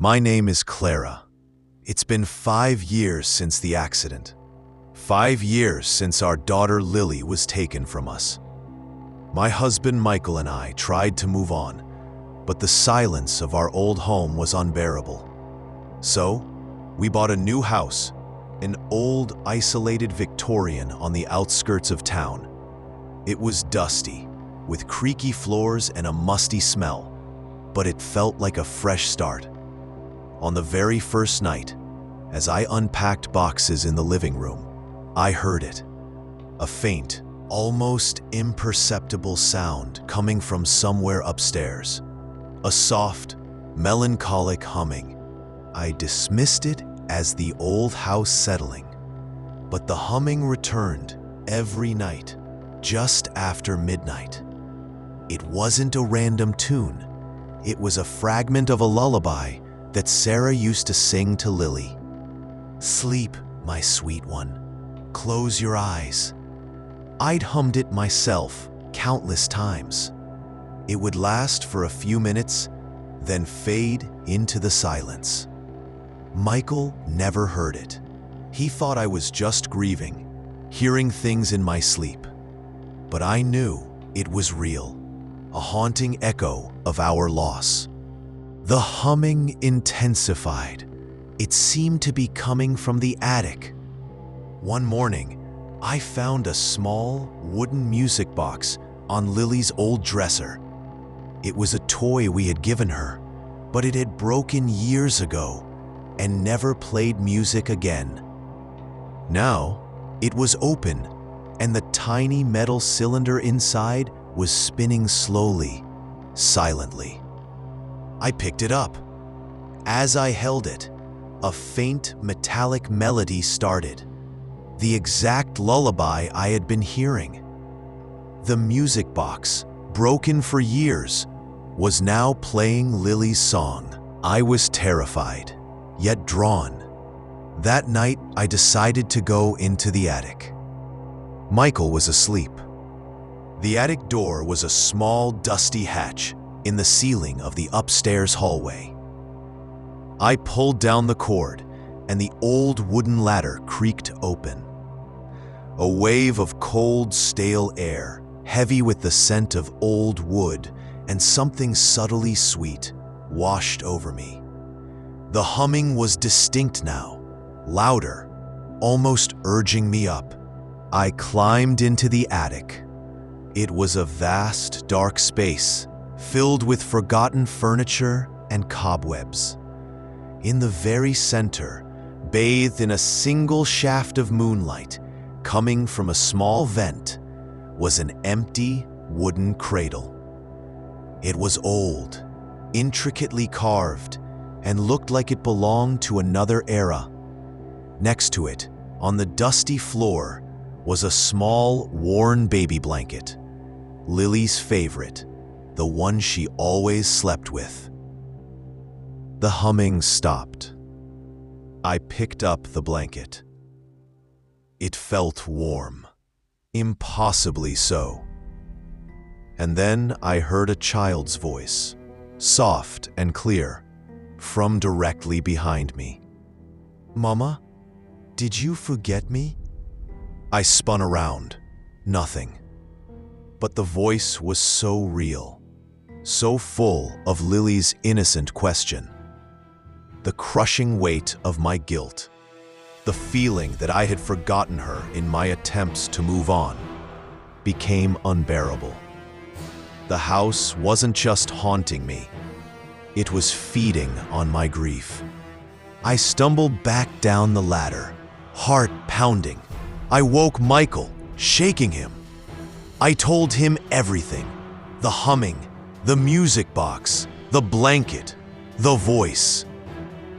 My name is Clara. It's been 5 years since the accident. 5 years since our daughter Lily was taken from us. My husband Michael and I tried to move on, but the silence of our old home was unbearable. So, we bought a new house, an old, isolated Victorian on the outskirts of town. It was dusty, with creaky floors and a musty smell, but it felt like a fresh start. On the very first night, as I unpacked boxes in the living room, I heard it. A faint, almost imperceptible sound coming from somewhere upstairs. A soft, melancholic humming. I dismissed it as the old house settling. But the humming returned every night, just after midnight. It wasn't a random tune. It was a fragment of a lullaby that Sarah used to sing to Lily. "Sleep, my sweet one. Close your eyes." I'd hummed it myself countless times. It would last for a few minutes, then fade into the silence. Michael never heard it. He thought I was just grieving, hearing things in my sleep. But I knew it was real, a haunting echo of our loss. The humming intensified. It seemed to be coming from the attic. One morning, I found a small wooden music box on Lily's old dresser. It was a toy we had given her, but it had broken years ago and never played music again. Now, it was open, and the tiny metal cylinder inside was spinning slowly, silently. I picked it up. As I held it, a faint metallic melody started. The exact lullaby I had been hearing. The music box, broken for years, was now playing Lily's song. I was terrified, yet drawn. That night, I decided to go into the attic. Michael was asleep. The attic door was a small, dusty hatch in the ceiling of the upstairs hallway. I pulled down the cord, and the old wooden ladder creaked open. A wave of cold, stale air, heavy with the scent of old wood and something subtly sweet, washed over me. The humming was distinct now, louder, almost urging me up. I climbed into the attic. It was a vast, dark space, filled with forgotten furniture and cobwebs. In the very center, bathed in a single shaft of moonlight, coming from a small vent, was an empty wooden cradle. It was old, intricately carved, and looked like it belonged to another era. Next to it, on the dusty floor, was a small, worn baby blanket, Lily's favorite, the one she always slept with. The humming stopped. I picked up the blanket. It felt warm, impossibly so. And then I heard a child's voice, soft and clear, from directly behind me. "Mama, did you forget me?" I spun around. Nothing. But the voice was so real, so full of Lily's innocent question. The crushing weight of my guilt, the feeling that I had forgotten her in my attempts to move on, became unbearable. The house wasn't just haunting me, it was feeding on my grief. I stumbled back down the ladder, heart pounding. I woke Michael, shaking him. I told him everything: the humming, the music box, the blanket, the voice.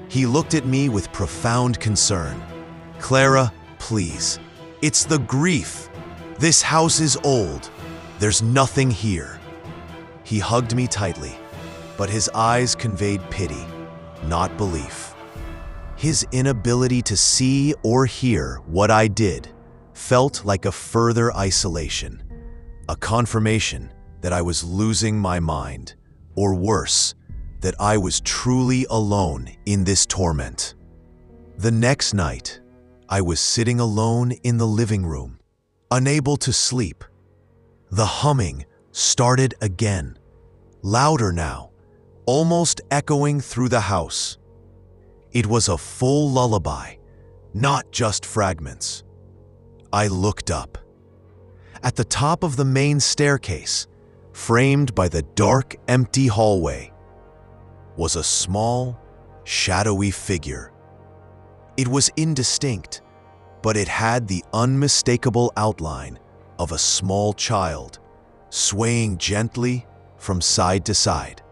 He looked at me with profound concern. "Clara, please. It's the grief. This house is old. There's nothing here." He hugged me tightly, but his eyes conveyed pity, not belief. His inability to see or hear what I did felt like a further isolation, a confirmation that I was losing my mind, or worse, that I was truly alone in this torment. The next night, I was sitting alone in the living room, unable to sleep. The humming started again, louder now, almost echoing through the house. It was a full lullaby, not just fragments. I looked up. At the top of the main staircase, framed by the dark, empty hallway, was a small, shadowy figure. It was indistinct, but it had the unmistakable outline of a small child, swaying gently from side to side.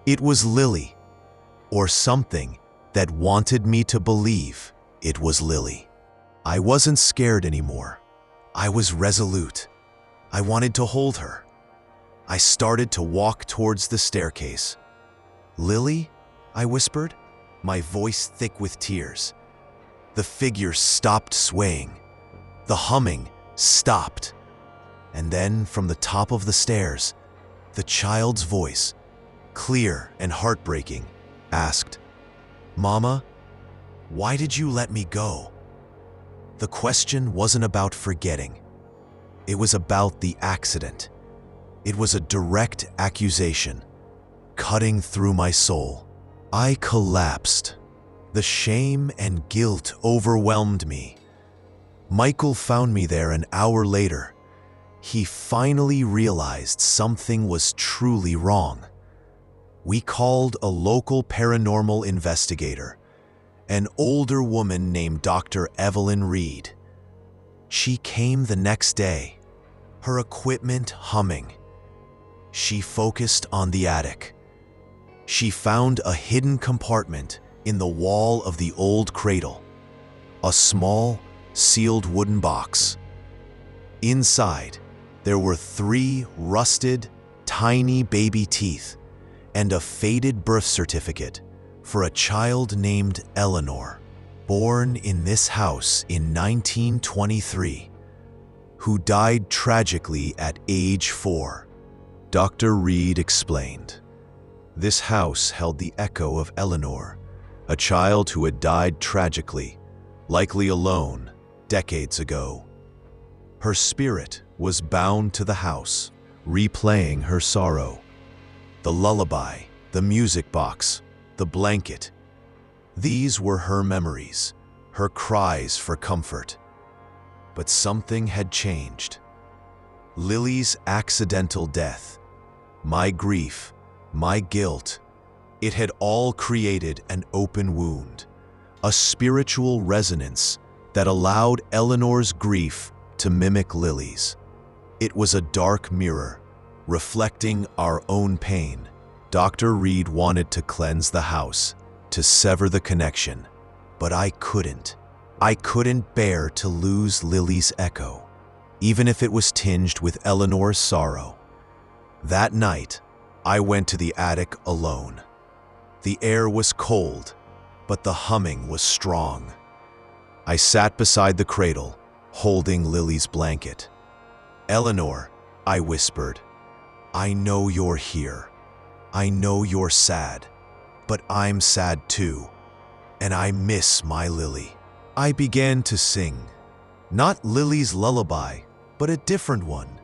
It was Lily, or something that wanted me to believe it was Lily. I wasn't scared anymore. I was resolute. I wanted to hold her. I started to walk towards the staircase. "Lily?" I whispered, my voice thick with tears. The figure stopped swaying. The humming stopped. And then from the top of the stairs, the child's voice, clear and heartbreaking, asked, "Mama, why did you let me go?" The question wasn't about forgetting. It was about the accident. It was a direct accusation, cutting through my soul. I collapsed. The shame and guilt overwhelmed me. Michael found me there an hour later. He finally realized something was truly wrong. We called a local paranormal investigator, an older woman named Dr. Evelyn Reed. She came the next day, her equipment humming. She focused on the attic. She found a hidden compartment in the wall of the old cradle, a small, sealed wooden box. Inside, there were 3 rusted, tiny baby teeth and a faded birth certificate for a child named Eleanor, born in this house in 1923, who died tragically at age 4. Dr. Reed explained. This house held the echo of Eleanor, a child who had died tragically, likely alone, decades ago. Her spirit was bound to the house, replaying her sorrow. The lullaby, the music box, the blanket. These were her memories, her cries for comfort. But something had changed. Lily's accidental death, my grief, my guilt, it had all created an open wound, a spiritual resonance that allowed Eleanor's grief to mimic Lily's. It was a dark mirror, reflecting our own pain. Dr. Reed wanted to cleanse the house, to sever the connection, but I couldn't. I couldn't bear to lose Lily's echo, even if it was tinged with Eleanor's sorrow. That night, I went to the attic alone. The air was cold, but the humming was strong. I sat beside the cradle, holding Lily's blanket. "Eleanor," I whispered, "I know you're here. I know you're sad, but I'm sad too, and I miss my Lily." I began to sing, not Lily's lullaby, but a different one,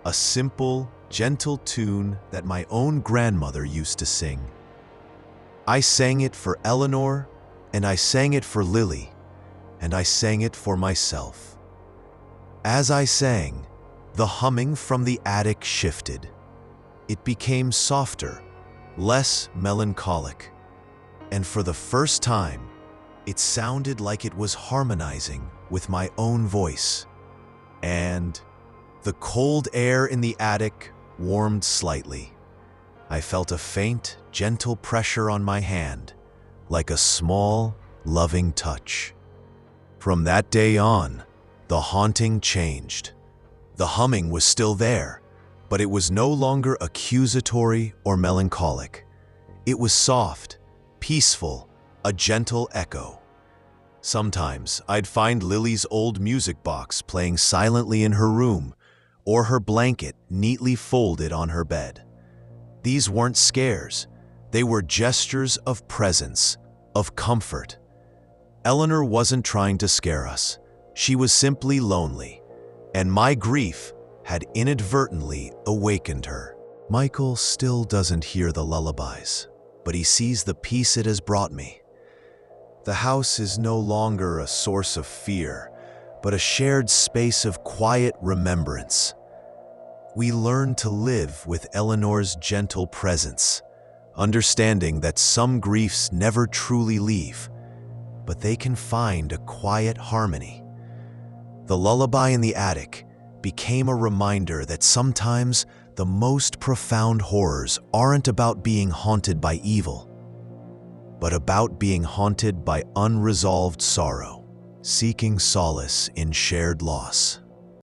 a simple, gentle tune that my own grandmother used to sing. I sang it for Eleanor, and I sang it for Lily, and I sang it for myself. As I sang, the humming from the attic shifted. It became softer, less melancholic, and for the first time, it sounded like it was harmonizing with my own voice. And the cold air in the attic warmed slightly. I felt a faint, gentle pressure on my hand, like a small, loving touch. From that day on, the haunting changed. The humming was still there, but it was no longer accusatory or melancholic. It was soft, peaceful, a gentle echo. Sometimes I'd find Lily's old music box playing silently in her room, or her blanket neatly folded on her bed. These weren't scares. They were gestures of presence, of comfort. Eleanor wasn't trying to scare us. She was simply lonely, and my grief had inadvertently awakened her. Michael still doesn't hear the lullabies, but he sees the peace it has brought me. The house is no longer a source of fear, but a shared space of quiet remembrance. We learn to live with Eleanor's gentle presence, understanding that some griefs never truly leave, but they can find a quiet harmony. The lullaby in the attic became a reminder that sometimes the most profound horrors aren't about being haunted by evil, but about being haunted by unresolved sorrow, seeking solace in shared loss.